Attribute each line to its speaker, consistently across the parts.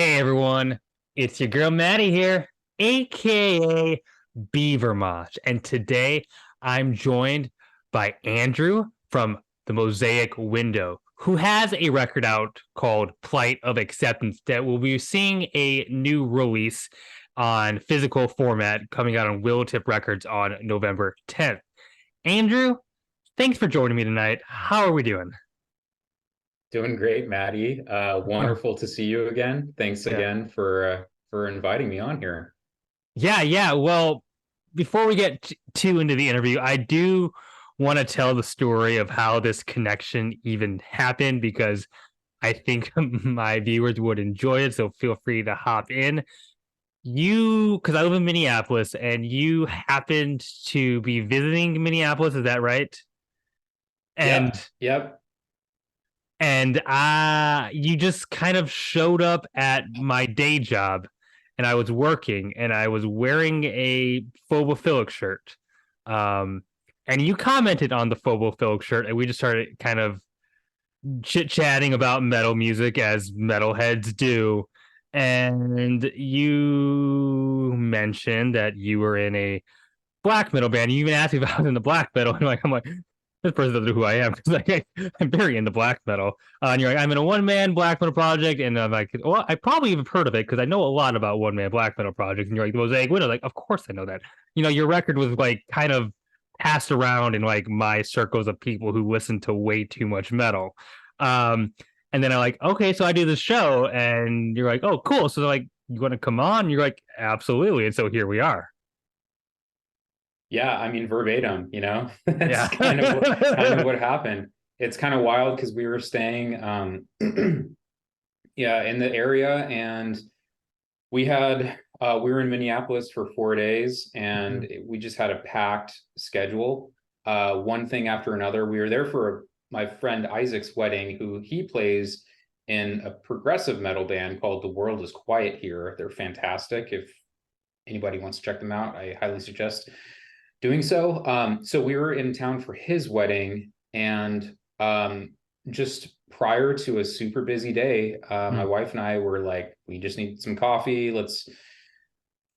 Speaker 1: Hey everyone, it's your girl Maddie here, aka Beavermosh, and today I'm joined by Andrew from the Mosaic Window, who has a record out called Plight of Acceptance that will be seeing a new release on physical format coming out on Willowtip Records on November 10th. Andrew, thanks for joining me tonight. How are we doing?
Speaker 2: Doing great, Maddie. Wonderful to see you again. Thanks
Speaker 1: Yeah.
Speaker 2: again for inviting me on here.
Speaker 1: Yeah. Well, before we get too into the interview, I do want to tell the story of how this connection even happened because I think my viewers would enjoy it. So feel free to hop in. Because I live in Minneapolis and you happened to be visiting Minneapolis, is that right? And
Speaker 2: Yep, yep.
Speaker 1: you just kind of showed up at my day job and I was working and I was wearing a phobophilic shirt. Um, and you commented on the phobophilic shirt and we just started kind of chit chatting about metal music as metalheads do. And you mentioned that you were in a black metal band. You even asked me if I was in the black metal. And I'm like, this person doesn't know who I am because I'm very into black metal. And you're like, I'm in a one man black metal project, and I'm like, well, I probably have heard of it because I know a lot about one man black metal projects. And you're like, the Mosaic Window, like, of course I know that. Your record was like kind of passed around in like my circles of people who listen to way too much metal. Um, and then I'm like, okay, so I do this show, and you're like, oh, cool. So like, you want to come on? And you're like, absolutely. And so here we are.
Speaker 2: Yeah, I mean verbatim. That's
Speaker 1: Yeah.
Speaker 2: kind of what happened. It's kind of wild because we were staying yeah, in the area, and we were in Minneapolis for 4 days, and we just had a packed schedule. One thing after another. We were there for my friend Isaac's wedding, who he plays in a progressive metal band called The World Is Quiet Here. They're fantastic. If anybody wants to check them out, I highly suggest doing so. So we were in town for his wedding, and just prior to a super busy day, my wife and I were like, we just need some coffee. Let's,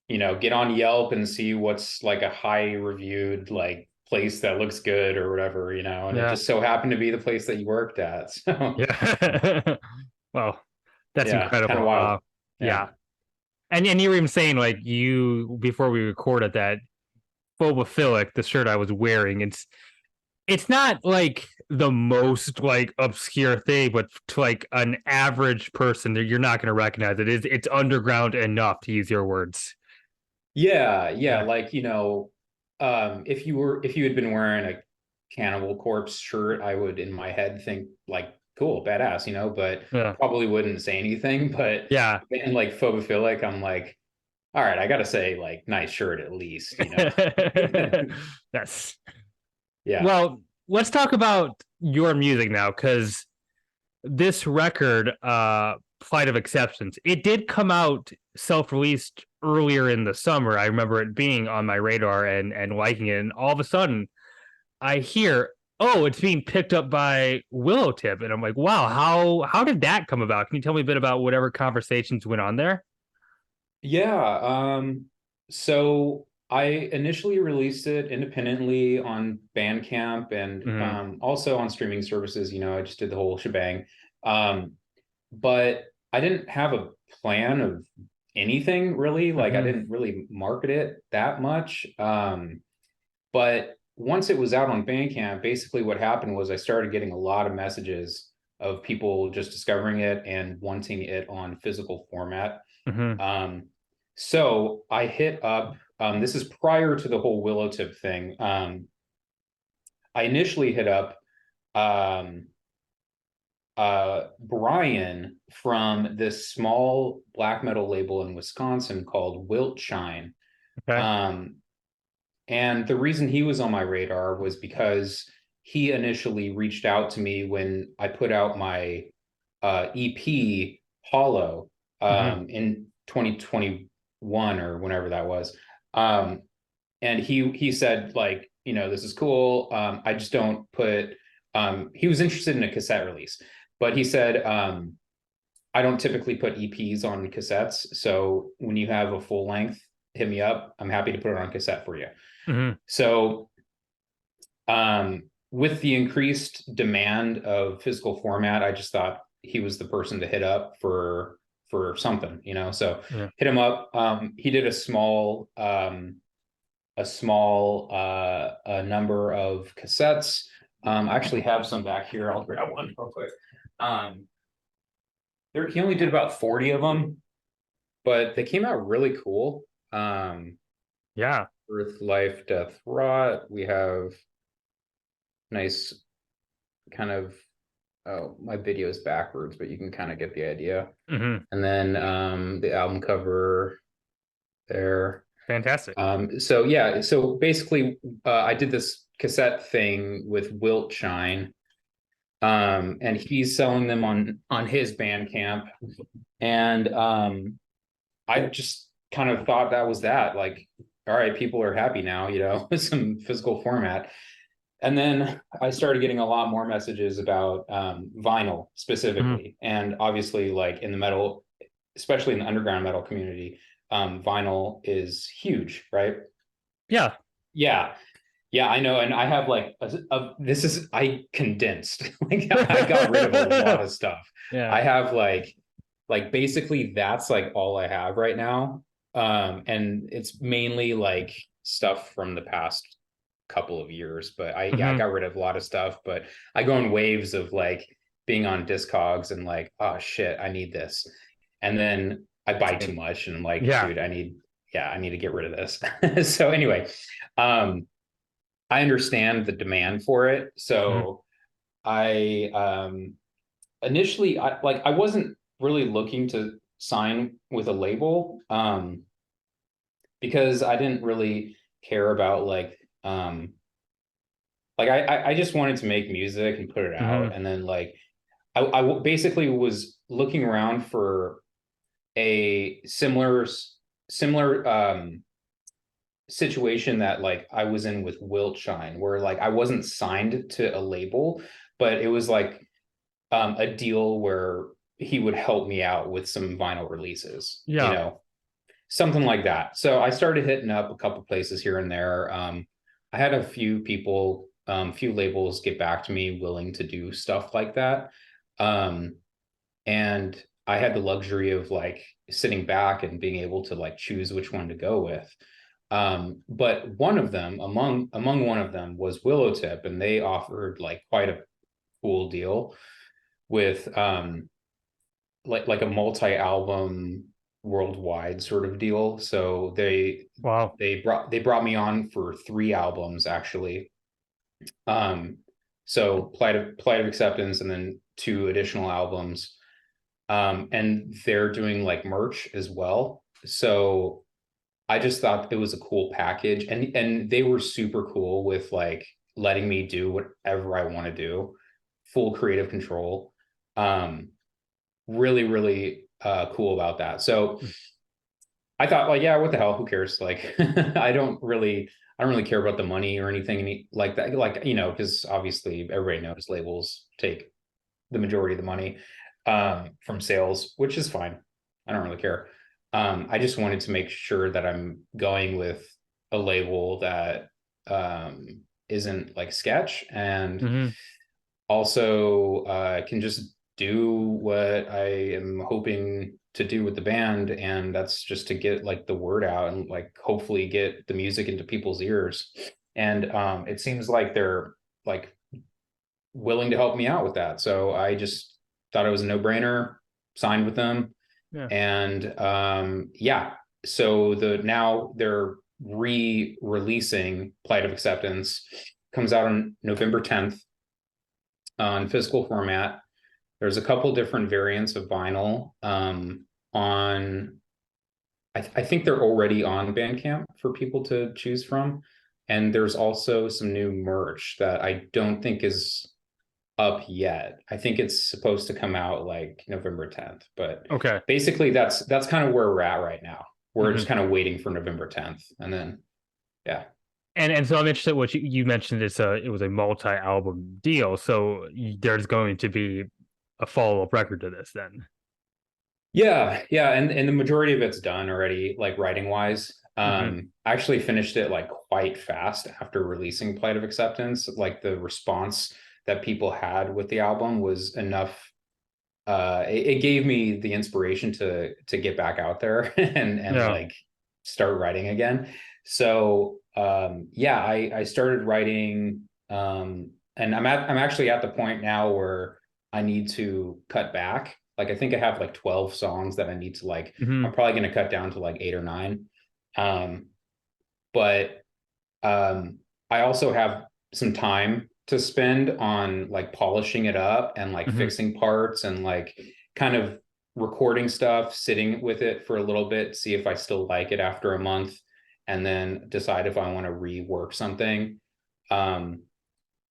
Speaker 2: get on Yelp and see what's like a high reviewed like place that looks good or whatever, and it
Speaker 1: Yeah.
Speaker 2: just so happened to be the place that you worked at. So
Speaker 1: Yeah. Well, that's
Speaker 2: yeah, kind of
Speaker 1: incredible.
Speaker 2: wild. Yeah.
Speaker 1: Yeah. And you were even saying like you before we recorded that phobophilic, the shirt I was wearing, it's not like the most like obscure thing, but to like an average person, you're not going to recognize it. It's underground enough to use your words.
Speaker 2: Yeah,
Speaker 1: Yeah.
Speaker 2: like, if you had been wearing a Cannibal Corpse shirt, I would in my head think like cool, badass, but
Speaker 1: Yeah.
Speaker 2: probably wouldn't say anything. But
Speaker 1: Yeah.
Speaker 2: in like phobophilic, I'm like, all right, I gotta say like nice shirt at least.
Speaker 1: That's
Speaker 2: Yeah.
Speaker 1: well, let's talk about your music now because this record, Plight of Acceptance, it did come out self-released earlier in the summer. I remember it being on my radar and liking it, and all of a sudden I hear, oh, it's being picked up by Willowtip, and I'm like, wow, how did that come about? Can you tell me a bit about whatever conversations went on there?
Speaker 2: Yeah. So I initially released it independently on Bandcamp and
Speaker 1: Mm-hmm.
Speaker 2: also on streaming services. I just did the whole shebang. But I didn't have a plan of anything really. Like I
Speaker 1: Mm-hmm.
Speaker 2: didn't really market it that much. But once it was out on Bandcamp, basically what happened was I started getting a lot of messages of people just discovering it and wanting it on physical format.
Speaker 1: Mm-hmm.
Speaker 2: Um, so I hit up, this is prior to the whole Willowtip thing. I initially hit up um, Brian from this small black metal label in Wisconsin called Wiltshine.
Speaker 1: Okay.
Speaker 2: Um, and the reason he was on my radar was because he initially reached out to me when I put out my EP Hollow
Speaker 1: Mm-hmm.
Speaker 2: in 2021 or whenever that was. Um, and he said like, this is cool. I just don't put. He was interested in a cassette release, but he said I don't typically put EPs on cassettes. So when you have a full length, hit me up. I'm happy to put it on cassette for you.
Speaker 1: Mm-hmm.
Speaker 2: So with the increased demand of physical format, I just thought he was the person to hit up for something, you know. So
Speaker 1: Yeah.
Speaker 2: hit him up. He did a small number of cassettes. I actually have some back here. I'll grab one real quick. He only did about 40 of them, but they came out really cool.
Speaker 1: Yeah.
Speaker 2: Earth, Life, Death, Rot. We have nice kind of, oh, my video is backwards, but you can kind of get the idea.
Speaker 1: Mm-hmm.
Speaker 2: And then the album cover there.
Speaker 1: Fantastic.
Speaker 2: So yeah, so basically I did this cassette thing with Wilt Shine. And he's selling them on his Bandcamp. And I just kind of thought that was that. Like, all right, people are happy now, you know, with some physical format. And then I started getting a lot more messages about vinyl specifically. And obviously, like in the metal, especially in the underground metal community, vinyl is huge, right?
Speaker 1: Yeah.
Speaker 2: Yeah. Yeah, I know. And I have like I condensed. Like I got rid of a lot of stuff.
Speaker 1: Yeah.
Speaker 2: I have like basically that's like all I have right now. And it's mainly like stuff from the past couple of years. But I got rid of a lot of stuff, but I go in waves of like being on Discogs and like, oh shit, I need this. And then I buy too much and I'm like, dude, I need to get rid of this. So anyway, I understand the demand for it. So I initially I wasn't really looking to sign with a label because I didn't really care about I just wanted to make music and put it out. And then like I basically was looking around for a similar situation that like I was in with Wiltshine, where like I wasn't signed to a label, but it was like a deal where he would help me out with some vinyl releases, you know, something like that. So I started hitting up a couple places here and there. I had a few people, few labels get back to me willing to do stuff like that. And I had the luxury of like sitting back and being able to like choose which one to go with. But one of them, among one of them, was Willowtip, and they offered like quite a cool deal with like a multi-album worldwide sort of deal. So they brought me on for 3 albums actually. So Plight of Acceptance and then 2 additional albums. And they're doing like merch as well. So I just thought it was a cool package, and they were super cool with like letting me do whatever I want to do, full creative control. Really, really cool about that. So I thought like, yeah, what the hell? Who cares? Like, I don't really care about the money or anything like that. Like, you know, because obviously everybody knows labels take the majority of the money from sales, which is fine. I don't really care. I just wanted to make sure that I'm going with a label that isn't like sketch, and also can just do what I am hoping to do with the band, and that's just to get like the word out and like hopefully get the music into people's ears. And it seems like they're like willing to help me out with that. So I just thought it was a no-brainer, signed with them. And so now they're re-releasing Plight of Acceptance. Comes out on November 10th on physical format. There's a couple different variants of vinyl I think they're already on Bandcamp for people to choose from. And there's also some new merch that I don't think is up yet. I think it's supposed to come out like November 10th, but basically that's kind of where we're at right now. We're just kind of waiting for November 10th, and then
Speaker 1: And so I'm interested what you mentioned. It was a multi-album deal, so there's going to be a follow-up record to this then.
Speaker 2: Yeah, and the majority of it's done already, like writing wise.
Speaker 1: Hmm.
Speaker 2: I actually finished it like quite fast after releasing Plight of Acceptance. Like the response that people had with the album was enough. It gave me the inspiration to get back out there and
Speaker 1: Yeah.
Speaker 2: like start writing again. So yeah, I started writing, and I'm actually at the point now where I need to cut back. Like I think I have like 12 songs that I need to like, I'm
Speaker 1: Hmm.
Speaker 2: probably going to cut down to like 8 or 9. Um, but I also have some time to spend on like polishing it up and like
Speaker 1: Hmm.
Speaker 2: fixing parts and like kind of recording stuff, sitting with it for a little bit, see if I still like it after a month, and then decide if I want to rework something. Um,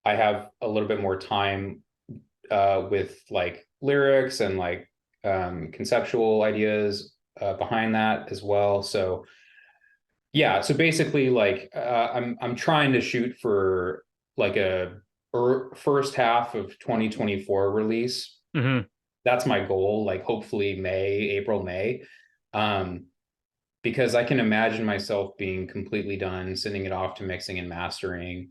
Speaker 2: I have a little bit more time with like lyrics and like conceptual ideas behind that as well. So yeah, so basically, like I'm trying to shoot for like a first half of 2024 release.
Speaker 1: Hmm.
Speaker 2: That's my goal. Like hopefully April, May, um, because I can imagine myself being completely done, sending it off to mixing and mastering,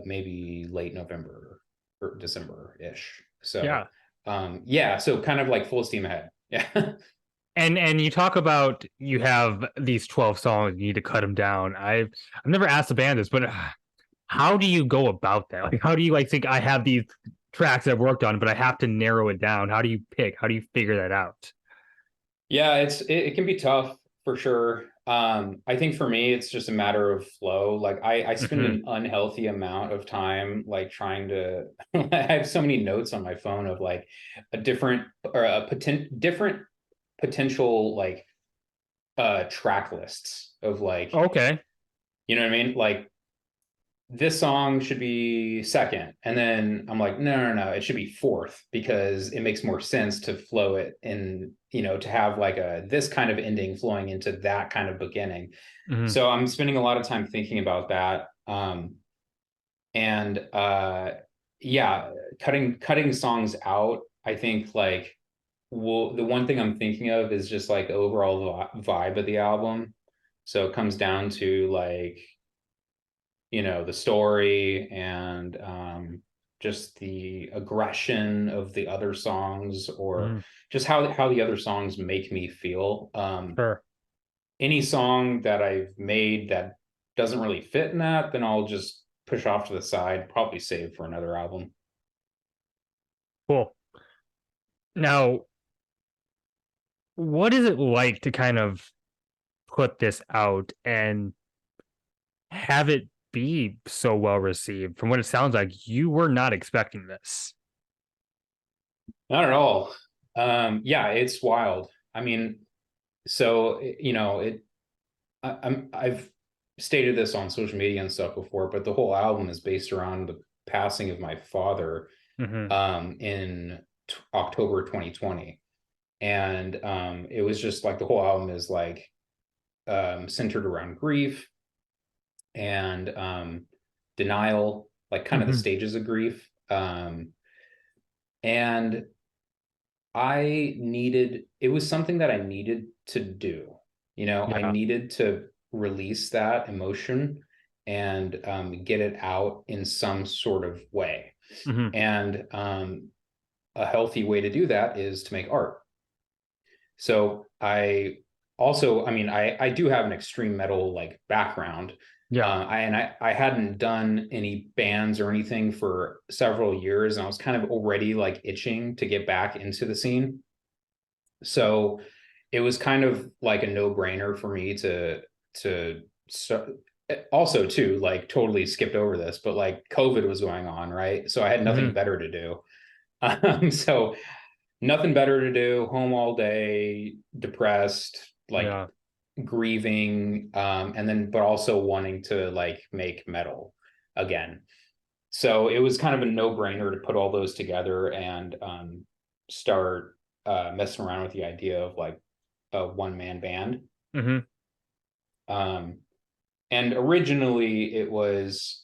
Speaker 2: maybe late November or December ish. So,
Speaker 1: Yeah.
Speaker 2: yeah, so kind of like full steam ahead. Yeah.
Speaker 1: And you talk about you have these 12 songs, you need to cut them down. I've never asked the band this, but how do you go about that? Like, how do you like think I have these tracks that I've worked on, but I have to narrow it down? How do you pick? How do you figure that out?
Speaker 2: Yeah, it can be tough for sure. I think for me, it's just a matter of flow. Like I spend
Speaker 1: Hmm.
Speaker 2: an unhealthy amount of time like trying to. I have so many notes on my phone of like a different or a different potential like track lists of like,
Speaker 1: Okay.
Speaker 2: you know what I mean? Like this song should be second. And then I'm like, no, it should be fourth because it makes more sense to flow it in, to have like this kind of ending flowing into that kind of beginning.
Speaker 1: Hmm.
Speaker 2: So I'm spending a lot of time thinking about that. And yeah, cutting songs out, I think like the one thing I'm thinking of is just like the overall vibe of the album. So it comes down to like the story and just the aggression of the other songs or
Speaker 1: Hmm.
Speaker 2: just how the other songs make me feel.
Speaker 1: Sure.
Speaker 2: Any song that I've made that doesn't really fit in that, then I'll just push off to the side, probably save for another album.
Speaker 1: Cool. Now, what is it like to kind of put this out and have it be so well received? From what it sounds like, you were not expecting this.
Speaker 2: Not at all. Yeah, it's wild. I mean, so I've stated this on social media and stuff before, but the whole album is based around the passing of my father
Speaker 1: Hmm.
Speaker 2: in October 2020. And it was just like the whole album is like centered around grief and denial, like kind of the
Speaker 1: Hmm.
Speaker 2: stages of grief. And it was something that I needed to do. I
Speaker 1: Yeah.
Speaker 2: needed to release that emotion and get it out in some sort of way.
Speaker 1: Hmm.
Speaker 2: And a healthy way to do that is to make art. So I mean, I do have an extreme metal like background.
Speaker 1: Yeah.
Speaker 2: I hadn't done any bands or anything for several years, and I was kind of already like itching to get back into the scene. So it was kind of like a no-brainer for me to so, also too like totally skipped over this, but like COVID was going on, right? So I had
Speaker 1: Hmm.
Speaker 2: nothing better to do. So nothing better to do, home all day, depressed, like
Speaker 1: Yeah.
Speaker 2: grieving, and then but also wanting to like make metal again. So it was kind of a no-brainer to put all those together and start messing around with the idea of like a one-man band.
Speaker 1: Hmm.
Speaker 2: Um, and originally it was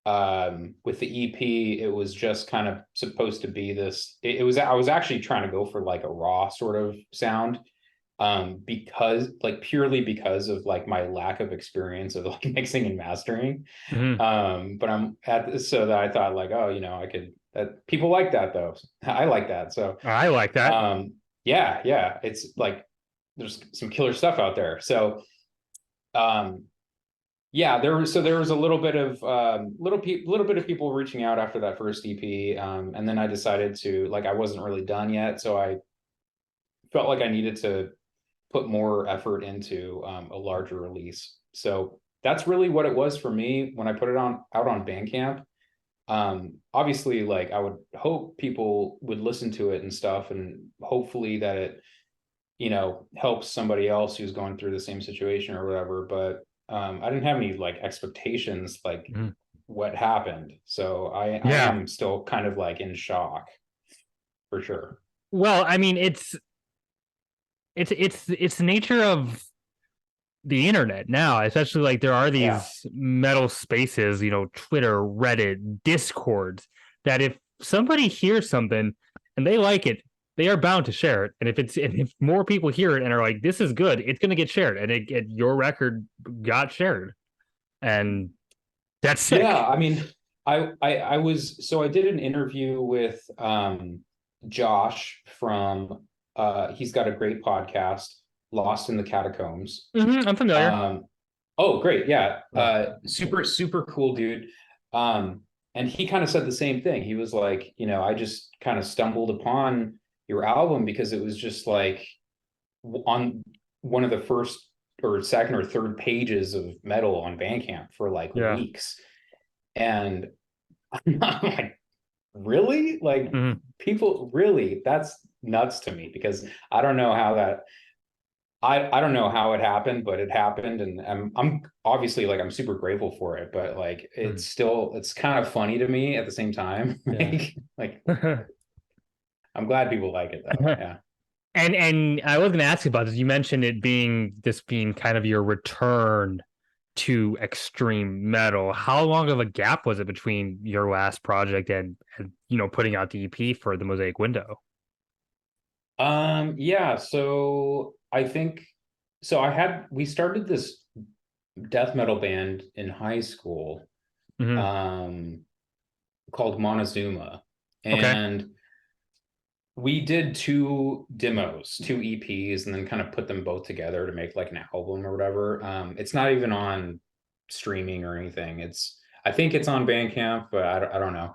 Speaker 2: with the EP, it was just kind of supposed to be this, it was, I was actually trying to go for like a raw sort of sound, because like purely because of like my lack of experience of like mixing and mastering.
Speaker 1: Mhm.
Speaker 2: But I'm at this, so that I thought like, oh, I could, that people like that though. I like that. So
Speaker 1: I like that.
Speaker 2: yeah, it's like there's some killer stuff out there. So um yeah, there was a little bit of little bit of people reaching out after that first EP, and then I decided to, like, I wasn't really done yet, so I felt like I needed to put more effort into a larger release. So that's really what it was for me when I put it on out on Bandcamp. Obviously, like, I would hope people would listen to it and stuff, and hopefully that it helps somebody else who's going through the same situation or whatever. But I didn't have any like expectations like
Speaker 1: Mhm.
Speaker 2: what happened. So I
Speaker 1: Yeah.
Speaker 2: am still kind of like in shock for sure.
Speaker 1: Well, I mean, it's the nature of the internet now, especially like there are
Speaker 2: Yeah.
Speaker 1: these metal spaces, Twitter, Reddit, Discords, that if somebody hears something and they like it, they are bound to share it. And if more people hear it and are like, this is good, it's gonna get shared. And your record got shared. And that's
Speaker 2: Yeah.
Speaker 1: sick.
Speaker 2: I mean, I was, so I did an interview with Josh from he's got a great podcast, Lost in the Catacombs.
Speaker 1: I'm familiar.
Speaker 2: Um, oh, great. Yeah.
Speaker 1: Yeah.
Speaker 2: Super, super cool dude. Um, and he kind of said the same thing. He was like, I just kind of stumbled upon your album because it was just like on one of the first or second or third pages of metal on Bandcamp for like
Speaker 1: Yeah.
Speaker 2: weeks. And I'm like, really? Like,
Speaker 1: Mhm.
Speaker 2: people really, that's nuts to me because I don't know how that I don't know how it happened, but it happened, and I'm obviously, like, I'm super grateful for it, but like
Speaker 1: Mhm.
Speaker 2: it's kind of funny to me at the same time.
Speaker 1: Yeah.
Speaker 2: Like I'm glad people like it though. Yeah.
Speaker 1: And I was gonna ask you about this. You mentioned this being kind of your return to extreme metal. How long of a gap was it between your last project and putting out the EP for the Mosaic Window?
Speaker 2: Yeah, so I think, so we started this death metal band in high school,
Speaker 1: Hmm.
Speaker 2: um called Montezuma,
Speaker 1: Okay.
Speaker 2: and we did two demos, two EPs, and then kind of put them both together to make like an album or whatever. It's not even on streaming or anything. I think it's on Bandcamp, but I don't know.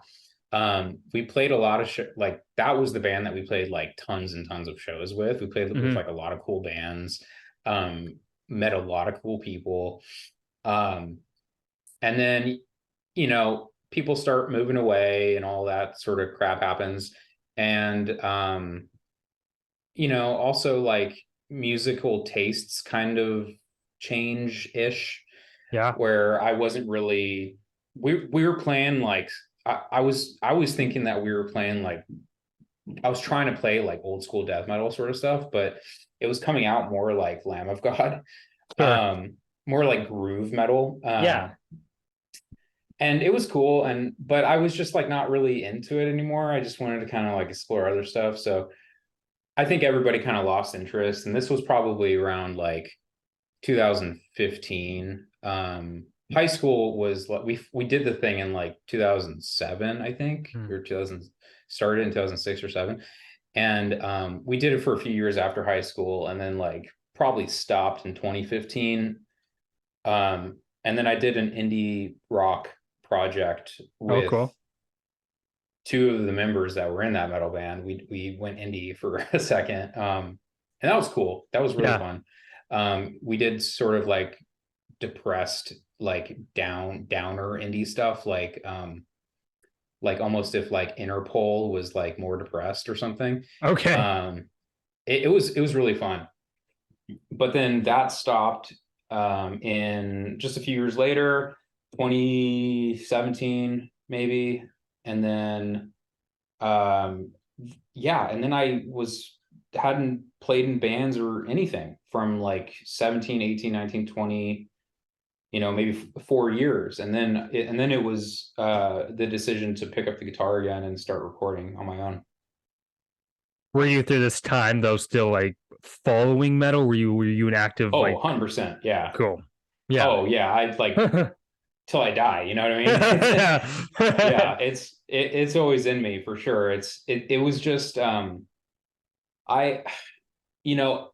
Speaker 2: We played a lot of like, that was the band that we played like tons and tons of shows with. We played with
Speaker 1: Hmm.
Speaker 2: like a lot of cool bands, um, met a lot of cool people. Um, and then, people start moving away and all that sort of crap happens. And also like musical tastes kind of change-ish,
Speaker 1: Yeah.
Speaker 2: where I wasn't really, we were playing like, I was thinking that we were playing like, I was trying to play like old school death metal sort of stuff, but it was coming out more like Lamb of God,
Speaker 1: Sure.
Speaker 2: more like groove metal.
Speaker 1: Yeah.
Speaker 2: And it was cool, but I was just like not really into it anymore. I just wanted to kind of like explore other stuff. So I think everybody kind of lost interest, and this was probably around like 2015. High school was like, we did the thing in like 2007, I think,
Speaker 1: Mm.
Speaker 2: or 2000, started in 2006 or 7. And we did it for a few years after high school, and then like probably stopped in 2015. And then I did an indie rock project
Speaker 1: Oh,
Speaker 2: with
Speaker 1: cool.
Speaker 2: two of the members that were in that metal band. We went indie for a second. And that was cool. That was really
Speaker 1: Yeah.
Speaker 2: fun. We did sort of like depressed, like downer indie stuff, like almost if like Interpol was like more depressed or something.
Speaker 1: Okay.
Speaker 2: Um, it was really fun. But then that stopped in just a few years later, 2017 maybe. And then yeah, and then I hadn't played in bands or anything from like 17, 18, 19, 20. maybe 4 years. And then it was the decision to pick up the guitar again and start recording on my own.
Speaker 1: Were you through this time though still like following metal? Were you an active
Speaker 2: Oh,
Speaker 1: like
Speaker 2: 100%. Yeah.
Speaker 1: cool? Yeah.
Speaker 2: Oh yeah. I'd like till I die, you know what I mean? Yeah, it's always in me for sure. It was just I you know,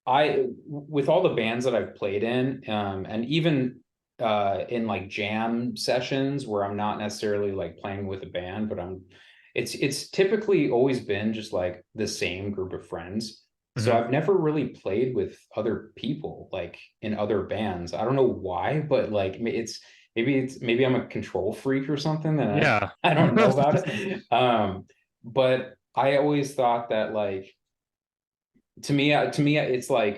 Speaker 2: I with all the bands that I've played in, and even in like jam sessions where I'm not necessarily like playing with a band, but it's typically always been just like the same group of friends. So
Speaker 1: Mhm.
Speaker 2: I've never really played with other people like in other bands. I don't know why, but like maybe I'm a control freak or something and
Speaker 1: Yeah.
Speaker 2: I don't know about it. But I always thought that like to me it's like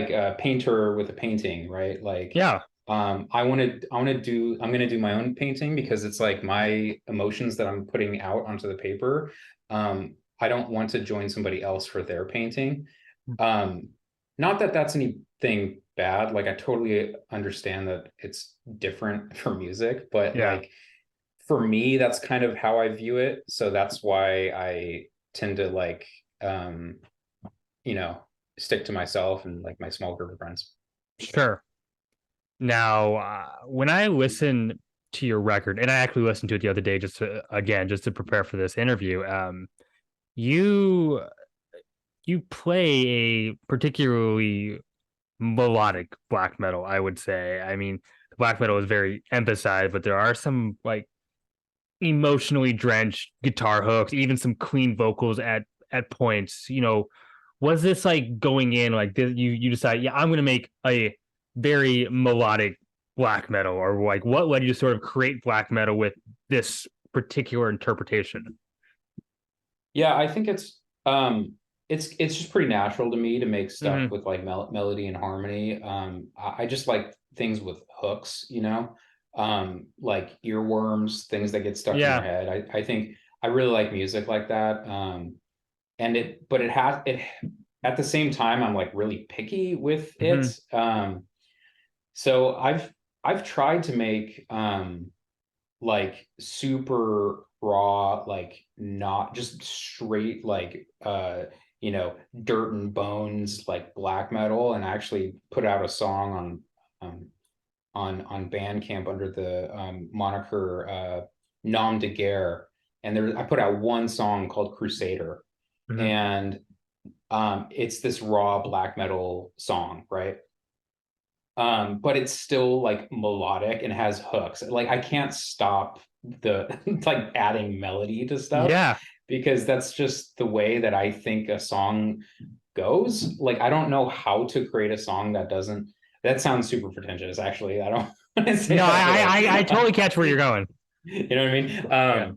Speaker 2: a painter with a painting, right? Like
Speaker 1: Yeah.
Speaker 2: I'm gonna do my own painting because it's like my emotions that I'm putting out onto the paper. I don't want to join somebody else for their painting. um Not that that's anything bad, like I totally understand that it's different for music, but
Speaker 1: Yeah.
Speaker 2: like for me that's kind of how I view it, so that's why I tend to like um you know stick to myself and like my small group of friends.
Speaker 1: Sure. Now, when I listen to your record, and I actually listened to it the other day, just to prepare for this interview. You you play a particularly melodic black metal, I would say. I mean, the black metal is very emphasized, but there are some like emotionally drenched guitar hooks, even some clean vocals at points. Was this like going in like this, you decide, yeah, I'm gonna make a very melodic black metal, or like what led you to sort of create black metal with this particular interpretation?
Speaker 2: Yeah, I think it's just pretty natural to me to make stuff
Speaker 1: Hmm.
Speaker 2: with like melody and harmony. I just like things with hooks, like earworms, things that get stuck in your
Speaker 1: Yeah.
Speaker 2: head. I think I really like music like that. And but it has it at the same time I'm like really picky with
Speaker 1: Hmm.
Speaker 2: it. So I've tried to make like super raw, like not just straight like dirt and bones like black metal, and I actually put out a song on Bandcamp under the moniker Nom de Guerre, and there I put out one song called Crusader,
Speaker 1: Hmm.
Speaker 2: and it's this raw black metal song, right? But it's still like melodic and has hooks. Like I can't stop the like adding melody to stuff
Speaker 1: Yeah.
Speaker 2: because that's just the way that I think a song goes. Like I don't know how to create a song that doesn't. That sounds super pretentious, actually. I don't want to say
Speaker 1: No,
Speaker 2: that, but
Speaker 1: I
Speaker 2: like,
Speaker 1: totally catch where you're going.
Speaker 2: you know what I mean?
Speaker 1: Yeah.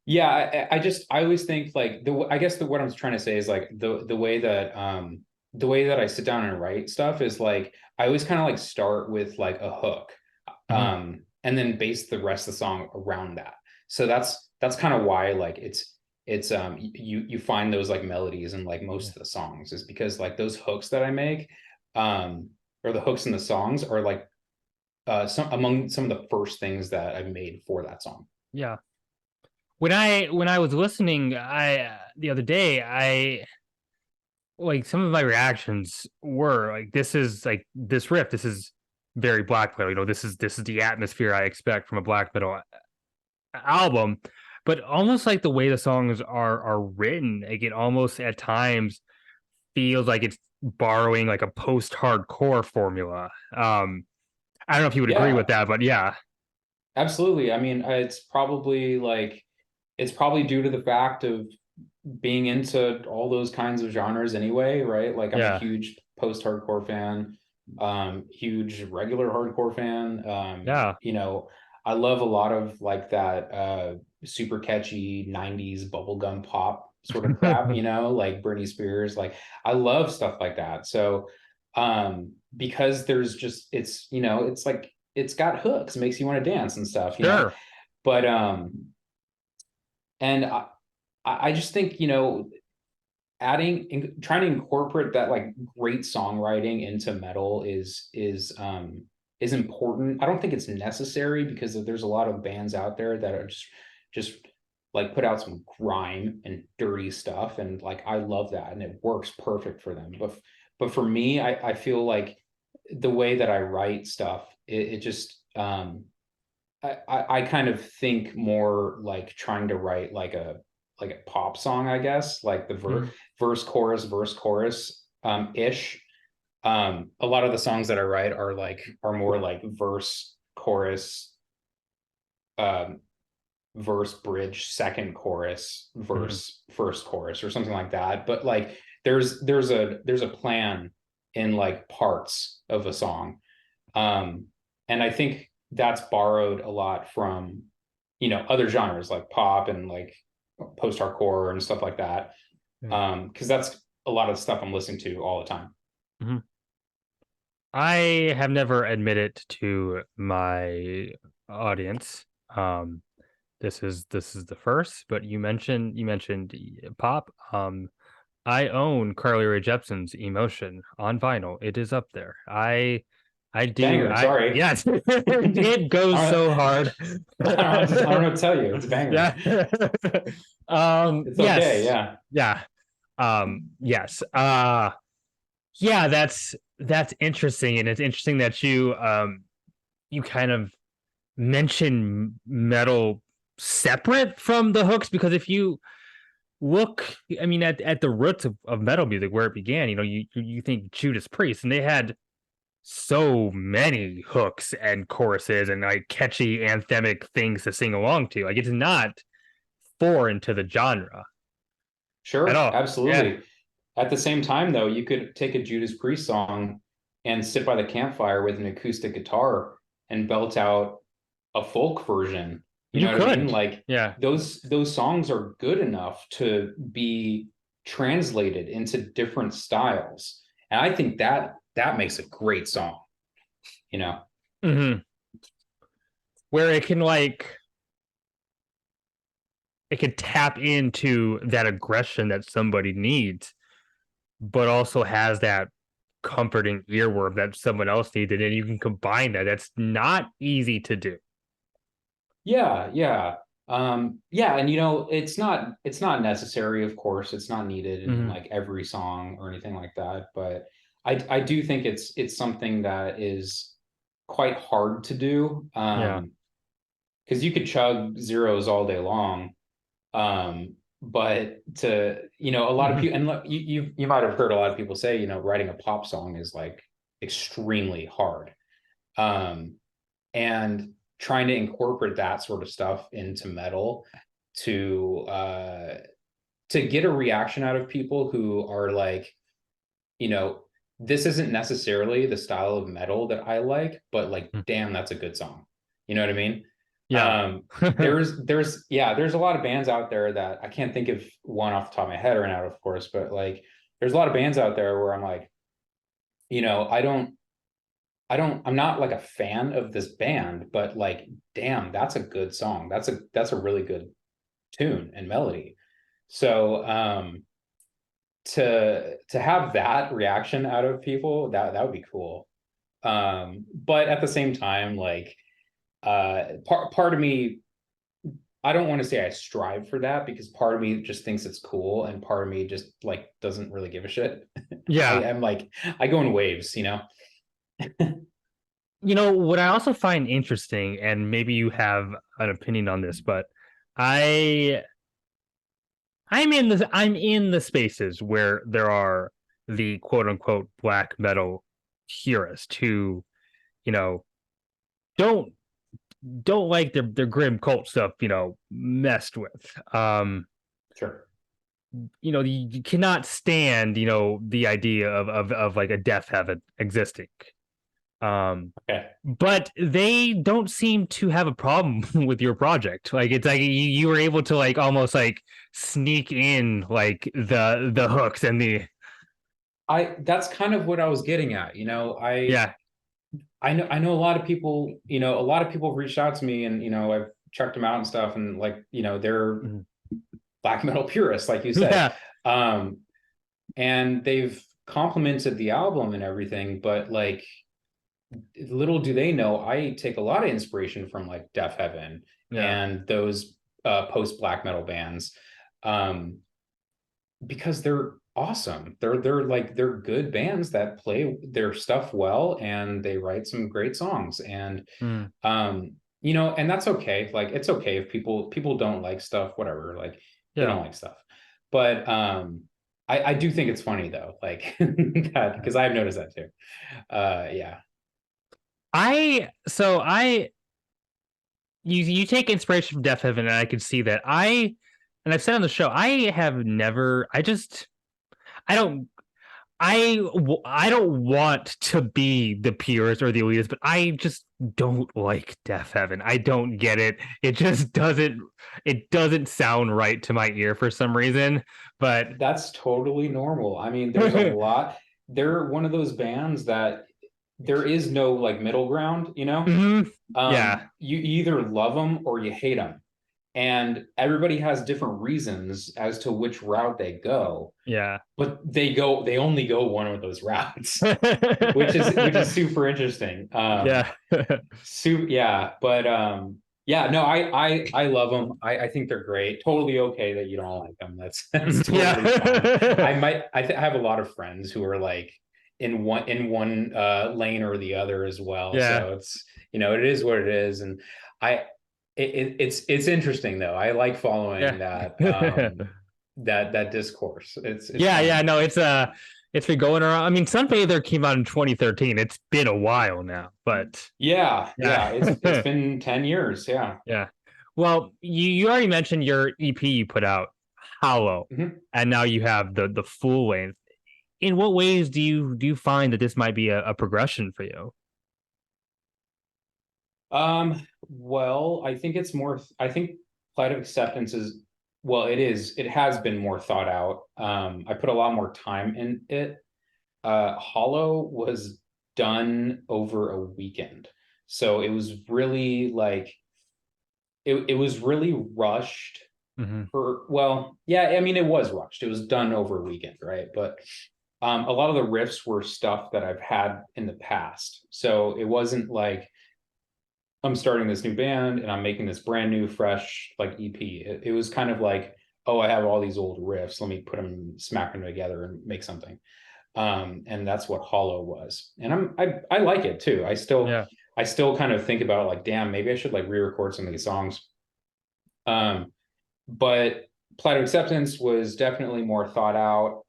Speaker 2: Yeah, I always think like I guess what I'm trying to say is like the way that I sit down and write stuff is like I always kind of like start with like a hook,
Speaker 1: Hmm.
Speaker 2: and then base the rest of the song around that. So that's kind of why like it's you find those like melodies in like most
Speaker 1: Yeah.
Speaker 2: of the songs, is because like those hooks that I make, um or the hooks in the songs are like some of the first things that I've made for that song.
Speaker 1: Yeah. When I was listening, I the other day, I like some of my reactions were like, this is like this riff, this is very black metal. This is the atmosphere I expect from a black metal album. But almost like the way the songs are written, like it almost at times feels like it's borrowing like a post-hardcore formula. I don't know if you would agree
Speaker 2: Yeah,
Speaker 1: with that, but yeah.
Speaker 2: absolutely. I mean, it's probably due to the fact of being into all those kinds of genres anyway, right? Like I'm a
Speaker 1: Yeah.
Speaker 2: huge post-hardcore fan, huge regular hardcore fan.
Speaker 1: Yeah.
Speaker 2: I love a lot of like that super catchy 90s bubblegum pop sort of crap, like Britney Spears. Like I love stuff like that. So because there's just it's like it's got hooks, makes you want to dance and stuff.
Speaker 1: Sure.
Speaker 2: But and I just think, trying to incorporate that like great songwriting into metal is important. I don't think it's necessary because there's a lot of bands out there that are just like put out some grime and dirty stuff, and like I love that and it works perfect for them. But for me, I feel like the way that I write stuff, it just I kind of think more like trying to write like a pop song, I guess, like the verse chorus ish. A lot of the songs that I write are more like verse chorus, verse bridge, second chorus, verse first chorus, or something like that. But like there's a plan in like parts of a song. And I think that's borrowed a lot from, other genres like pop and like post-hardcore and stuff like that. Because that's a lot of the stuff I'm listening to all the time.
Speaker 1: Mm-hmm. I have never admitted to my audience. This is the first, but you mentioned pop. I own Carly Rae Jepsen's Emotion on vinyl. It is up there. I do.
Speaker 2: Banger, sorry.
Speaker 1: Yes, it goes so hard.
Speaker 2: I don't know what to tell you. It's a banger.
Speaker 1: Yeah.
Speaker 2: It's
Speaker 1: yes.
Speaker 2: okay. Yeah.
Speaker 1: Yeah. Yes. Yeah, that's interesting, and it's interesting that you kind of mention metal separate from the hooks, because if you look, I mean, at the roots of metal music, where it began, you think Judas Priest, and they had so many hooks and choruses and like catchy anthemic things to sing along to. Like, it's not foreign to the genre
Speaker 2: Sure,
Speaker 1: at all.
Speaker 2: absolutely.
Speaker 1: Yeah.
Speaker 2: At the same time, though, you could take a Judas Priest song and sit by the campfire with an acoustic guitar and belt out a folk version. You know what I mean? Like,
Speaker 1: yeah,
Speaker 2: those songs are good enough to be translated into different styles. And I think that makes a great song,
Speaker 1: mm-hmm. Where it can tap into that aggression that somebody needs, but also has that comforting earworm that someone else needs, and then you can combine that. That's not easy to do.
Speaker 2: Yeah, yeah. Yeah, and it's not necessary, of course. It's not needed in like every song or anything like that, but I do think it's something that is quite hard to do.
Speaker 1: Yeah.
Speaker 2: Because you could chug zeros all day long. But a lot of people, and look, you might have heard a lot of people say, writing a pop song is like extremely hard. And trying to incorporate that sort of stuff into metal to get a reaction out of people who are like, this isn't necessarily the style of metal that I like, but like, damn, that's a good song. You know what I mean?
Speaker 1: Yeah.
Speaker 2: There's a lot of bands out there that I can't think of one off the top of my head right now, of course, but like there's a lot of bands out there where I'm like, I'm not like a fan of this band, but like, damn, that's a good song. That's a really good tune and melody. So to have that reaction out of people, that would be cool. But at the same time, like part of me, I don't want to say I strive for that, because part of me just thinks it's cool and part of me just like doesn't really give a shit.
Speaker 1: Yeah.
Speaker 2: I'm like, I go in waves,
Speaker 1: What I also find interesting, and maybe you have an opinion on this, but I'm in the spaces where there are the quote unquote black metal purists who, don't like their grim cult stuff, messed with.
Speaker 2: Sure.
Speaker 1: You cannot stand, the idea of like a death heaven existing.
Speaker 2: Okay.
Speaker 1: But they don't seem to have a problem with your project. Like, it's like you were able to like almost like sneak in like the hooks and
Speaker 2: that's kind of what I was getting at.
Speaker 1: yeah.
Speaker 2: I know a lot of people, have reached out to me, and I've checked them out and stuff, and like, they're black metal purists, like you said.
Speaker 1: Yeah.
Speaker 2: and they've complimented the album and everything, but like little do they know, I take a lot of inspiration from like Deaf Heaven
Speaker 1: Yeah.
Speaker 2: and those post black metal bands, um, because they're awesome. They're good bands that play their stuff well and they write some great songs. And
Speaker 1: Mm.
Speaker 2: you know, and that's okay. Like it's okay if people don't like stuff, whatever. Like they
Speaker 1: Yeah.
Speaker 2: don't like stuff. But I do think it's funny though, like that because I've noticed that too. Yeah.
Speaker 1: I you take inspiration from Death Heaven, and I could see that. And I've said on the show, I have never. I don't. I don't want to be the purist or the elitist, but I just don't like Death Heaven. I don't get it. It just doesn't. It doesn't sound right to my ear for some reason. But
Speaker 2: That's totally normal. I mean, there's a lot. They're one of those bands that there is no like middle ground, you know?
Speaker 1: mhm, yeah,
Speaker 2: You either love them or you hate them. And everybody has different reasons as to which route they go,
Speaker 1: yeah,
Speaker 2: but they only go one of those routes, which is super interesting.
Speaker 1: yeah,
Speaker 2: Yeah, but yeah, no, I love them. I think they're great. Totally okay that you don't like them. That's totally fine.
Speaker 1: yeah,
Speaker 2: I have a lot of friends who are like in one lane or the other as well.
Speaker 1: yeah.
Speaker 2: So it's, you know, it is what it is. And I it's interesting though. I like following
Speaker 1: Yeah.
Speaker 2: that that discourse. It's
Speaker 1: Yeah, yeah,
Speaker 2: fun.
Speaker 1: no, it's been going around. I mean, Sunbather came out in 2013. It's been a while now, but
Speaker 2: Yeah,
Speaker 1: yeah.
Speaker 2: yeah. It's been 10 years. Yeah.
Speaker 1: Yeah. Well, you already mentioned your EP you put out, Hollow,
Speaker 2: Mhm.
Speaker 1: and now you have the full length. In what ways do you find that this might be a progression for you?
Speaker 2: Well, I think Plight of Acceptance is, well, it has been more thought out. I put a lot more time in it. Hollow was done over a weekend. So it was really like it was really rushed
Speaker 1: Hmm.
Speaker 2: for, well, yeah, I mean it was rushed. It was done over a weekend, right? But a lot of the riffs were stuff that I've had in the past. So it wasn't like I'm starting this new band and I'm making this brand new, fresh like EP. It was kind of like, oh, I have all these old riffs. Let me put them, smack them together and make something. And that's what Hollow was. And I like it too.
Speaker 1: Yeah.
Speaker 2: I still kind of think about it like, damn, maybe I should like re-record some of these songs. But Plight of Acceptance was definitely more thought out.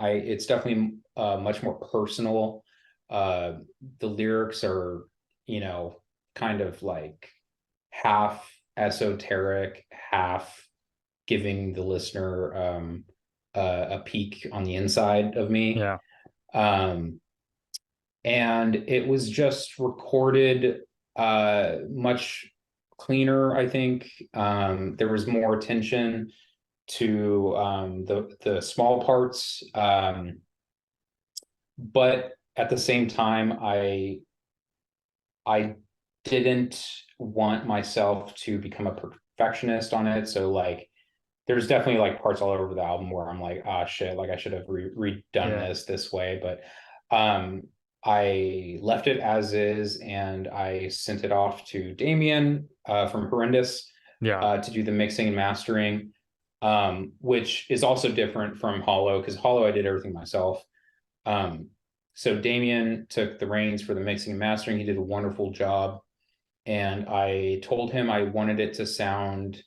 Speaker 2: It's definitely much more personal. Uh, the lyrics are, you know, kind of like half esoteric, half giving the listener a peek on the inside of me.
Speaker 1: Yeah.
Speaker 2: Um, and it was just recorded much cleaner, I think. There was more attention to the small parts, but at the same time, I didn't want myself to become a perfectionist on it. So like there's definitely like parts all over the album where I'm like, ah shit, like I should have redone
Speaker 1: Yeah.
Speaker 2: this way. But um I left it as is and I sent it off to Damien from Horrendous
Speaker 1: Yeah.
Speaker 2: to do the mixing and mastering, which is also different from Hollow because Hollow I did everything myself. Um, so Damien took the reins for the mixing and mastering. He did a wonderful job. And I told him I wanted it to sound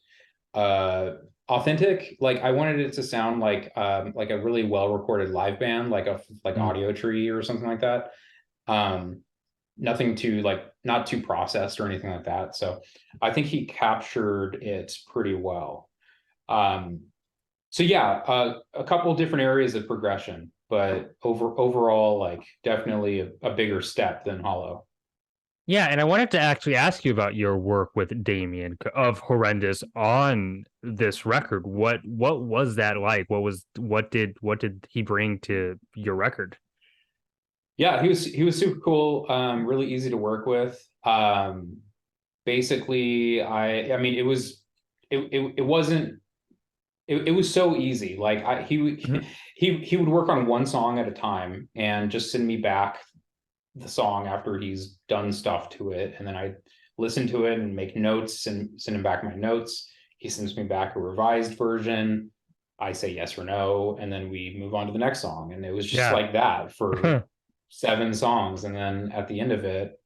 Speaker 2: uh authentic. Like I wanted it to sound like a really well recorded live band, like
Speaker 1: Mm.
Speaker 2: Audio Tree or something like that. Um, nothing too like not too processed or anything like that. So I think he captured it pretty well. Um, so yeah, a couple different areas of progression, but overall, like definitely a bigger step than Hollow.
Speaker 1: Yeah, and I wanted to actually ask you about your work with Damien of Horrendous on this record. What was that like? What did he bring to your record?
Speaker 2: Yeah, he was super cool, really easy to work with. Basically, I mean, it wasn't it was so easy. Like
Speaker 1: Mhm.
Speaker 2: he would work on one song at a time and just send me back the song after he's done stuff to it, and then I listen to it and make notes and send him back my notes. He sends me back a revised version. I say yes or no, and then we move on to the next song. And it was just
Speaker 1: Yeah.
Speaker 2: like that for 7 songs. And then at the end of it,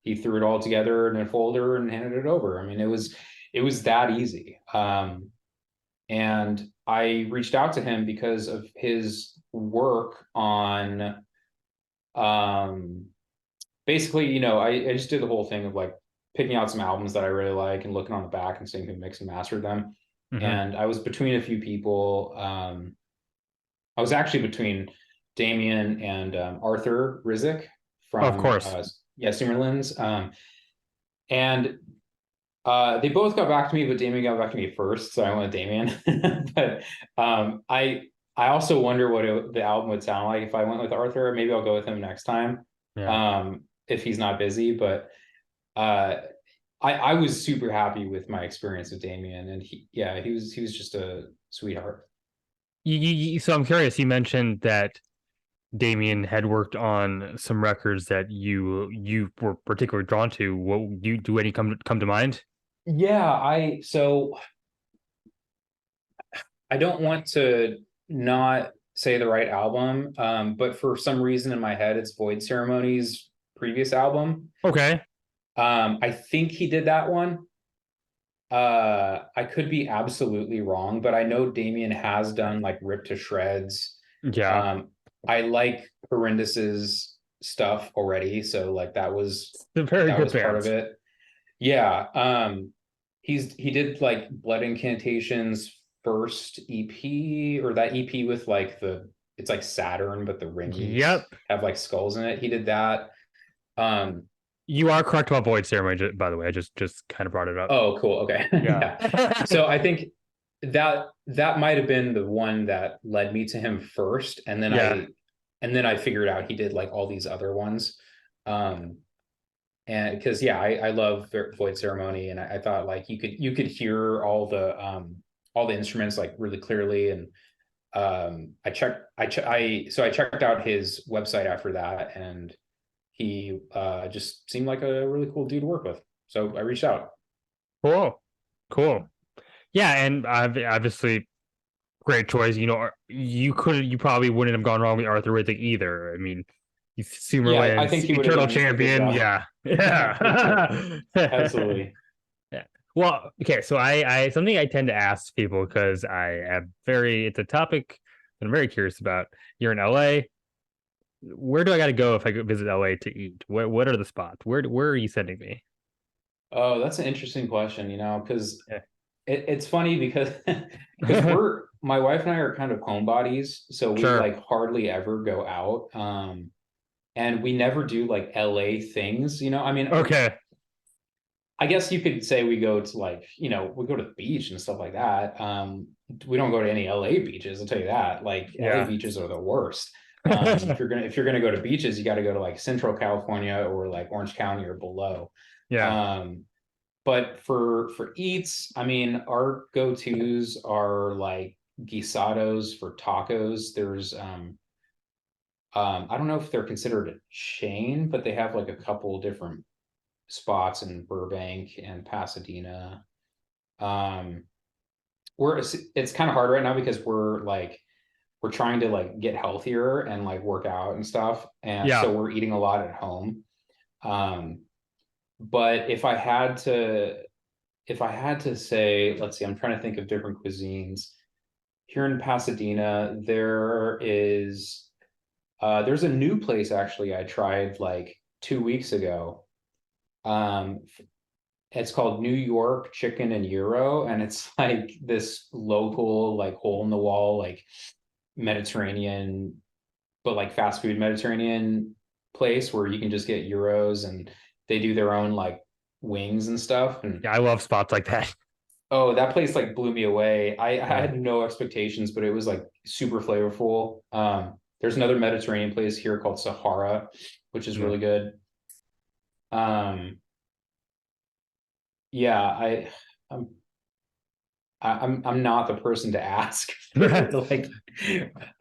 Speaker 2: he threw it all together in a folder and handed it over. I mean, it was that easy. And I reached out to him because of his work on basically, you know, I just did the whole thing of like picking out some albums that I really like and looking on the back and seeing who mixed and mastered them.
Speaker 1: Mhm.
Speaker 2: And I was between a few people. I was actually between Damien and Arthur Rizek
Speaker 1: Of
Speaker 2: from
Speaker 1: course.
Speaker 2: yeah, Simmerlin's. And they both got back to me, but Damien got back to me first, so I went with Damien. But I also wonder what the album would sound like if I went with Arthur. Maybe I'll go with him next time,
Speaker 1: Yeah.
Speaker 2: if he's not busy. But uh, I was super happy with my experience with Damien, and he was just a sweetheart.
Speaker 1: So I'm curious. You mentioned that Damien had worked on some records that you were particularly drawn to. What do any come to mind?
Speaker 2: Yeah, I don't want to not say the right album, but for some reason in my head, it's Void Ceremony's previous album.
Speaker 1: Okay.
Speaker 2: I think he did that one. I could be absolutely wrong, but I know Damien has done like Rip to Shreds.
Speaker 1: Yeah.
Speaker 2: Um, I like Horrendous's stuff already, so like
Speaker 1: They're very
Speaker 2: that
Speaker 1: good
Speaker 2: was part of
Speaker 1: bands.
Speaker 2: it. Yeah. He did like Blood Incantation's first EP, or that EP with like it's like Saturn, but the rings
Speaker 1: Yep.
Speaker 2: have like skulls in it. He did that. Um,
Speaker 1: You are correct about Void Ceremony, by the way. I just kind of brought it up.
Speaker 2: oh, cool. Okay.
Speaker 1: Yeah.
Speaker 2: Yeah. So I think that might have been the one that led me to him first.
Speaker 1: Yeah.
Speaker 2: And then I figured out he did like all these other ones. Um, and because yeah, I love Void Ceremony, and I thought like you could hear all the instruments like really clearly. And I checked out his website after that, and he just seemed like a really cool dude to work with, so I reached out.
Speaker 1: Cool. Cool. Yeah, and obviously great choice. You probably wouldn't have gone wrong with Arthur Riddick either. I mean,
Speaker 2: Yeah, I
Speaker 1: Sumerlin's
Speaker 2: think he would have
Speaker 1: eternal
Speaker 2: done a good
Speaker 1: champion.
Speaker 2: job.
Speaker 1: Yeah.
Speaker 2: Me too.
Speaker 1: Yeah.
Speaker 2: Absolutely.
Speaker 1: Yeah. Well, okay, so I something I tend to ask people because it's a topic that I'm very curious about. You're in LA. Where do I got to go if I go visit LA to eat? What are the spots? Where are you sending me?
Speaker 2: Oh, that's an interesting question, you know, because
Speaker 1: Yeah.
Speaker 2: it's funny because because we're my wife and I are kind of homebodies, so we
Speaker 1: Sure.
Speaker 2: like hardly ever go out. And we never do like LA things, you know. I mean,
Speaker 1: Okay.
Speaker 2: I guess you could say we go to like, you know, we go to the beach and stuff like that. We don't go to any LA beaches, I'll tell you that. Like LA
Speaker 1: Yeah.
Speaker 2: beaches are the worst. If you're gonna go to beaches, you got to go to like Central California or like Orange County or below.
Speaker 1: Yeah.
Speaker 2: Um, but for eats, I mean, our go-tos are like guisados for tacos. There's I don't know if they're considered a chain, but they have like a couple different spots in Burbank and Pasadena. Um, it's kind of hard right now because we're trying to like get healthier and like work out and stuff, and
Speaker 1: Yeah.
Speaker 2: so we're eating a lot at home. Um, but if I had to say, let's see, I'm trying to think of different cuisines. Here in Pasadena, there's a new place actually I tried like 2 weeks ago. Um, it's called New York Chicken and Euro, and it's like this local, like hole in the wall, like Mediterranean, but like fast food Mediterranean place where you can just get euros, and they do their own like wings and stuff. And
Speaker 1: Yeah. I love spots like that.
Speaker 2: oh, that place like blew me away. I
Speaker 1: Yeah.
Speaker 2: had no expectations, but it was like super flavorful. There's another Mediterranean place here called Sahara, which is
Speaker 1: Yeah.
Speaker 2: really good. Um, yeah, I'm I'm not the person to ask for like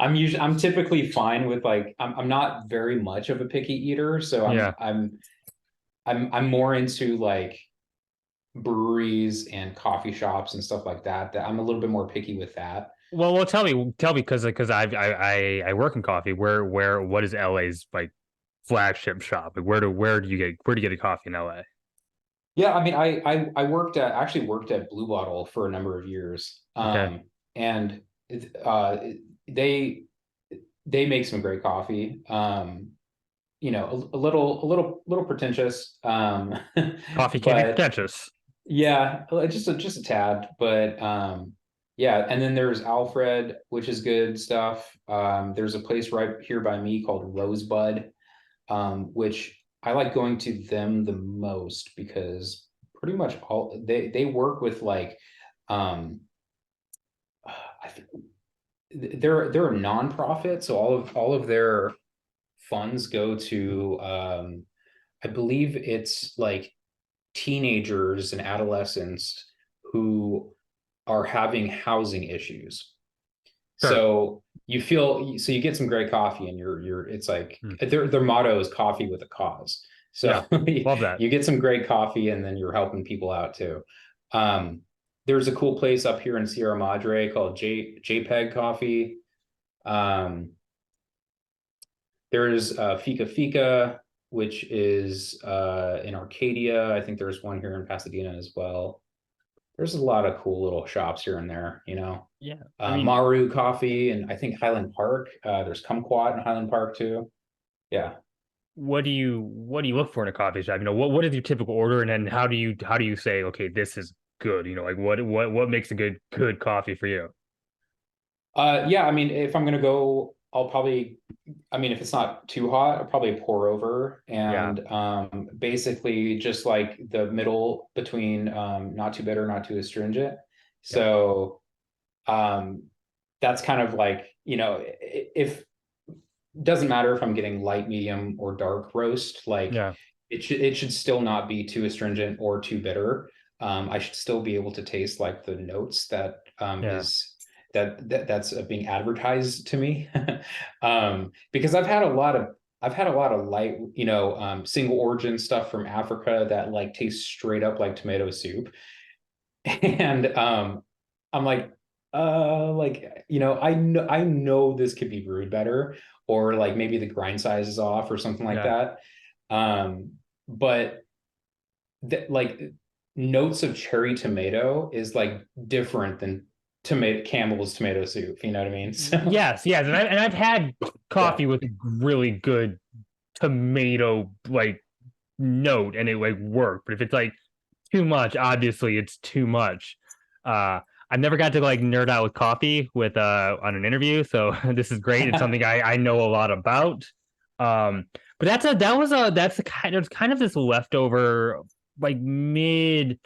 Speaker 2: I'm typically fine with like I'm not very much of a picky eater, so
Speaker 1: Yeah.
Speaker 2: I'm more into like breweries and coffee shops and stuff like that, that I'm a little bit more picky with that.
Speaker 1: Well, tell me, because I work in coffee. What is LA's like flagship shop? Like, where do you get a coffee in LA?
Speaker 2: Yeah, I mean, I worked at actually worked at Blue Bottle for a number of years,
Speaker 1: Okay,
Speaker 2: and they they make some great coffee. You know, a little pretentious,
Speaker 1: coffee can be
Speaker 2: but
Speaker 1: pretentious.
Speaker 2: yeah, just a tad. But yeah, and then there's Alfred, which is good stuff. There's a place right here by me called Rosebud, which I like going to them the most because pretty much all they work with like um I think they're a nonprofit, so all of their funds go to I believe it's like teenagers and adolescents who are having housing issues.
Speaker 1: Sure.
Speaker 2: So you get some great coffee and you're it's like
Speaker 1: Hmm.
Speaker 2: their motto is coffee with a cause. So
Speaker 1: Yeah, love that.
Speaker 2: you get some great coffee and then you're helping people out too. Um, there's a cool place up here in Sierra Madre called JPEG Coffee. Um, there's Fika Fika, which is in Arcadia. I think there's one here in Pasadena as well. There's a lot of cool little shops here and there, you know.
Speaker 1: Yeah, I mean,
Speaker 2: Maru Coffee and I think Highland Park. There's Kumquat in Highland Park too. Yeah.
Speaker 1: what do you look for in a coffee shop? You know, what is your typical order, and then how do you say, okay, this is good? You know, like what makes a good coffee for you?
Speaker 2: Yeah, I mean, if I'm gonna go, I'll probably, I mean, if it's not too hot, I'll probably pour over
Speaker 1: Yeah,
Speaker 2: and basically just like the middle between not too bitter, not too astringent.
Speaker 1: yeah,
Speaker 2: So um that's kind of like, you know, if doesn't matter if I'm getting light, medium, or dark roast, like
Speaker 1: yeah,
Speaker 2: it should still not be too astringent or too bitter. I should still be able to taste like the notes that
Speaker 1: yeah,
Speaker 2: that's being advertised to me. Because I've had a lot of light, you know, single origin stuff from Africa that like tastes straight up like tomato soup. And I'm like, you know, I know this could be brewed better, or like maybe the grind size is off or something like
Speaker 1: yeah.
Speaker 2: that. But like notes of cherry tomato is like different than tomato Campbell's tomato soup. You know what I mean? So
Speaker 1: Yes, yes, and I've had
Speaker 2: yeah,
Speaker 1: coffee with really good tomato like note, and it like worked. But if it's like too much, obviously it's too much. Uh, I've never got to like nerd out with coffee with on an interview, so this is great. It's something I know a lot about. But that's a kind there's kind of this leftover like mid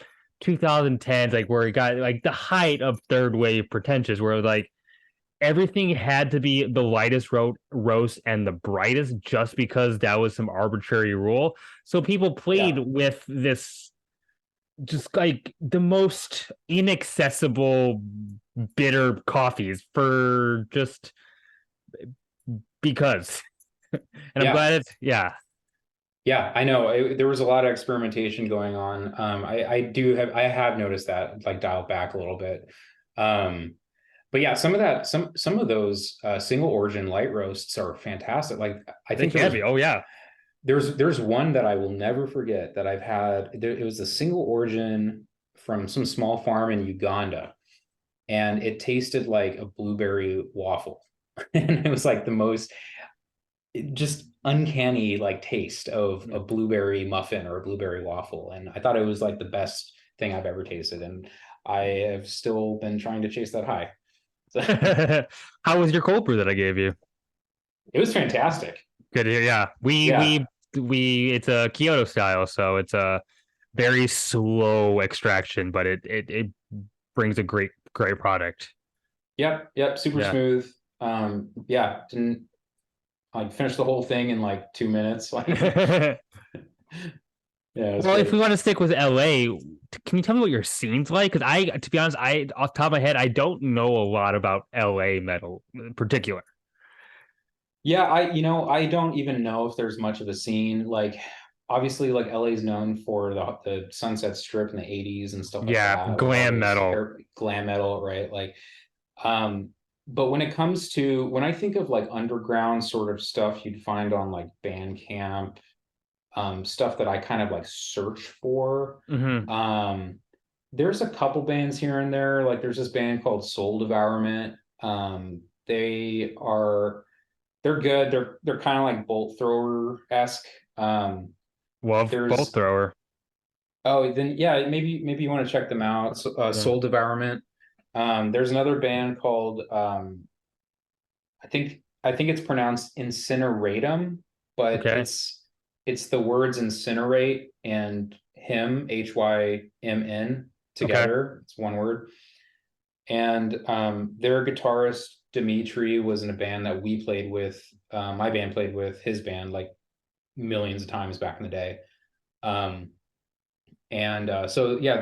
Speaker 1: 2010s, like where it got like the height of third wave pretentious, where it was like everything had to be the lightest roast and the brightest just because that was some arbitrary rule. So people played
Speaker 2: yeah,
Speaker 1: with this just like the most inaccessible bitter coffees for just because. And I'm
Speaker 2: yeah.
Speaker 1: glad it's yeah.
Speaker 2: Yeah, I know. There was a lot of experimentation going on. I have noticed that like dialed back a little bit. Um, but yeah, some of those single origin light roasts are fantastic. Like I
Speaker 1: They
Speaker 2: think
Speaker 1: can be. Oh yeah.
Speaker 2: there's one that I will never forget that I've had. It was a single origin from some small farm in Uganda, and it tasted like a blueberry waffle, and it was like the most just uncanny like taste of a blueberry muffin or a blueberry waffle, and I thought it was like the best thing I've ever tasted, and I have still been trying to chase that high. So
Speaker 1: How was your cold brew that I gave you?
Speaker 2: it was fantastic.
Speaker 1: Good to hear. Yeah.
Speaker 2: Yeah.
Speaker 1: We it's a Kyoto style, so it's a very slow extraction, but it brings a great product.
Speaker 2: Yep. Super
Speaker 1: Yeah.
Speaker 2: smooth. Yeah. Didn't like finish the whole thing in like 2 minutes. Like Yeah, it's
Speaker 1: Well, if we
Speaker 2: great.
Speaker 1: want to stick with LA, can you tell me what your scene's like? Because to be honest, off the top of my head, I don't know a lot about LA metal in particular.
Speaker 2: Yeah, I don't even know if there's much of a scene. Like, obviously, like LA is known for the Sunset Strip in the '80s and stuff like
Speaker 1: Yeah,
Speaker 2: that, with all
Speaker 1: glam
Speaker 2: those
Speaker 1: metal.
Speaker 2: glam metal, right? Like, um, but when I think of like underground sort of stuff you'd find on like Bandcamp, stuff that I kind of like search for,
Speaker 1: Hmm.
Speaker 2: um, there's a couple bands here and there. Like, there's this band called Soul Devourment. They are they're good. They're kind of like Bolt Thrower esque. Um,
Speaker 1: Love Bolt
Speaker 2: there's
Speaker 1: Thrower.
Speaker 2: oh then yeah, maybe you want to check them out.
Speaker 1: Yeah.
Speaker 2: Soul Devourment. There's another band called I think it's pronounced Incineratum, but
Speaker 1: Okay.
Speaker 2: it's the words incinerate and him, HYMN,
Speaker 1: Okay.
Speaker 2: together. It's one word. And their guitarist Dimitri was in a band that we played with. My band played with his band like millions of times back in the day. Um, and so yeah,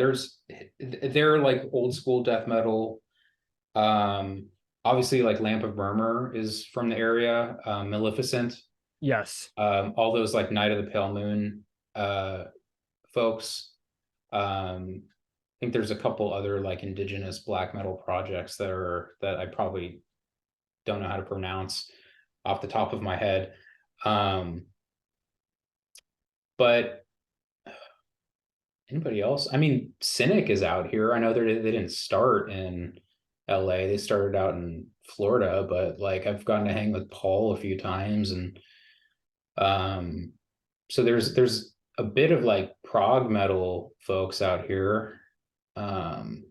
Speaker 2: they're like old school death metal. Um, Obviously, like Lamp of Murmur is from the area. Maleficent,
Speaker 1: Yes.
Speaker 2: all those like Night of the Pale Moon uh, folks. I think there's a couple other like indigenous black metal projects that I probably don't know how to pronounce off the top of my head. Um, but anybody else? I mean, Cynic is out here. I know they didn't start in LA. They started out in Florida, but like I've gotten to hang with Paul a few times, and um, so there's a bit of like prog metal folks out here. Um,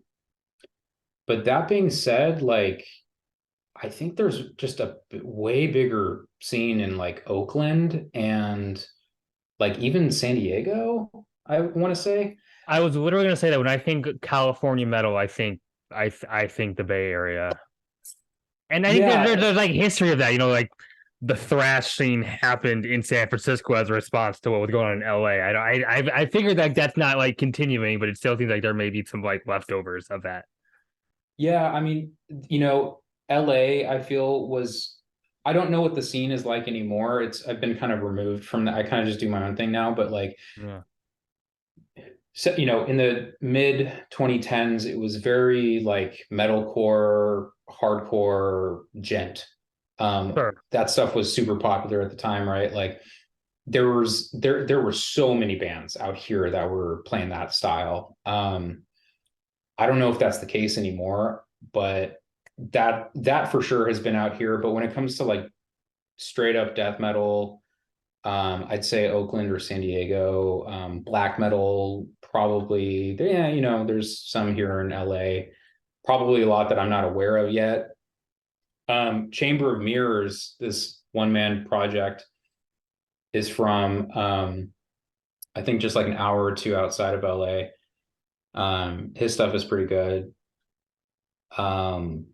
Speaker 2: but that being said, like I think there's just a way bigger scene in like Oakland and like even San Diego, I want to say.
Speaker 1: I was literally going to say that when I think California metal, I think the Bay Area, and I think
Speaker 2: Yeah,
Speaker 1: there's like history of that. Like the thrash scene happened in San Francisco as a response to what was going on in LA. I figured that that's not like continuing, but it still seems like there may be some like leftovers of that.
Speaker 2: yeah. I mean, LA, I feel I don't know what the scene is like anymore. I've been kind of removed from that. I kind of just do my own thing now, but like,
Speaker 1: Yeah.
Speaker 2: so, in the mid 2010s, it was very like metalcore, hardcore, gent.
Speaker 1: Sure.
Speaker 2: That stuff was super popular at the time, right? Like there were so many bands out here that were playing that style. I don't know if that's the case anymore, but that for sure has been out here. But when it comes to like straight up death metal, I'd say Oakland or San Diego. Black metal, probably. Yeah, there's some here in LA. Probably a lot that I'm not aware of yet. Chamber of Mirrors, this one man project, is from I think just like an hour or two outside of LA. His stuff is pretty good. Um,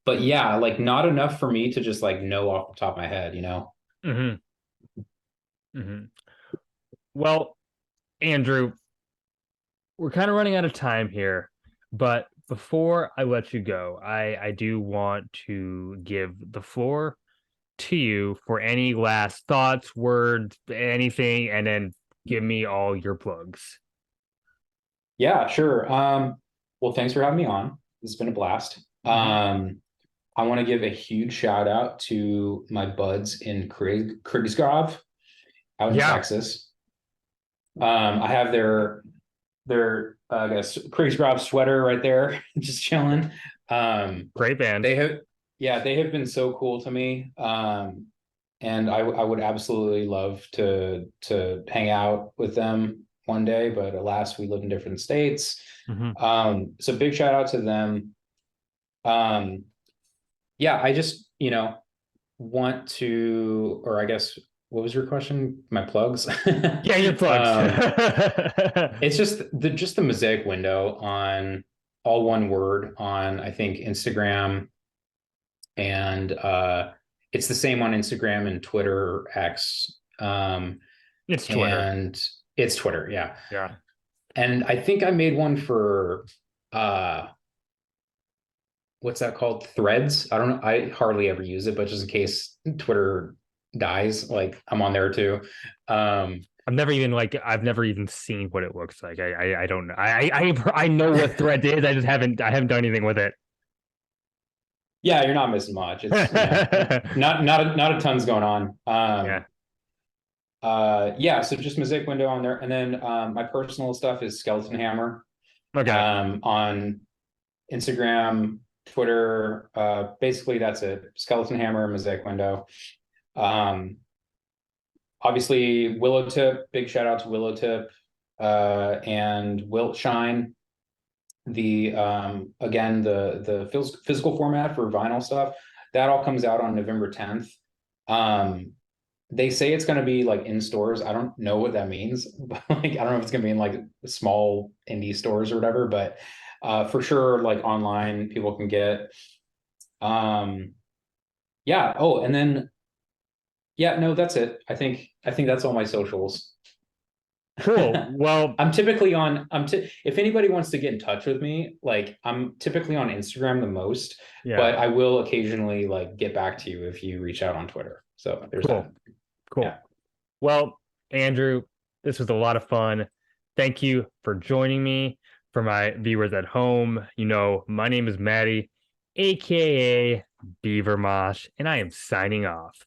Speaker 2: but yeah, like not enough for me to just like know off the top of my head.
Speaker 1: Hmm. Hmm. Well, Andrew, we're kind of running out of time here, but before I let you go, I do want to give the floor to you for any last thoughts, words, anything, and then give me all your plugs.
Speaker 2: Yeah, sure. Well, thanks for having me on. It's been a blast.
Speaker 1: Hmm.
Speaker 2: I want to give a huge shout out to my buds in Krigsgrove out in
Speaker 1: Yeah,
Speaker 2: Texas. I have their I guess Krigsgrove sweater right there, just chilling. Um,
Speaker 1: great band.
Speaker 2: they have yeah, they have been so cool to me. And I would absolutely love to hang out with them one day, but alas, we live in different states.
Speaker 1: Hmm.
Speaker 2: So big shout out to them. Um, yeah, I just, want to, or I guess, what was your question? My plugs.
Speaker 1: Yeah, your plugs.
Speaker 2: It's just the Mosaic Window on all one word on I think Instagram, and it's the same on Instagram and Twitter X.
Speaker 1: It's Twitter.
Speaker 2: And It's Twitter, yeah.
Speaker 1: Yeah.
Speaker 2: And I think I made one for what's that called? Threads. I don't know. I hardly ever use it, but just in case Twitter dies, like I'm on there too.
Speaker 1: I've never even seen what it looks like. I don't know. I know what Threads is. I haven't done anything with it.
Speaker 2: Yeah, you're not missing much. It's not a ton's going on.
Speaker 1: Yeah.
Speaker 2: Yeah, so just Mosaic Window on there. And then my personal stuff is Skeleton Hammer.
Speaker 1: Okay.
Speaker 2: On Instagram, Twitter, basically that's it. Skeleton Hammer, Mosaic Window. Obviously Willowtip, big shout out to Willowtip, and Wilt Shine. The again, the physical format for vinyl stuff, that all comes out on November 10th. They say it's going to be like in stores. I don't know what that means. Like, I don't know if it's going to be in like small indie stores or whatever, but for sure, like online, people can get. Yeah. Oh, and then, yeah, no, that's it. I think that's all my socials.
Speaker 1: Cool. Well,
Speaker 2: I'm typically on. If anybody wants to get in touch with me, like I'm typically on Instagram the most,
Speaker 1: yeah.
Speaker 2: but I will occasionally like get back to you if you reach out on Twitter. So there's
Speaker 1: Cool.
Speaker 2: that.
Speaker 1: Cool.
Speaker 2: Yeah.
Speaker 1: Well, Andrew, this was a lot of fun. Thank you for joining me. For my viewers at home, my name is Maddie, aka Beaver Mosh, and I am signing off.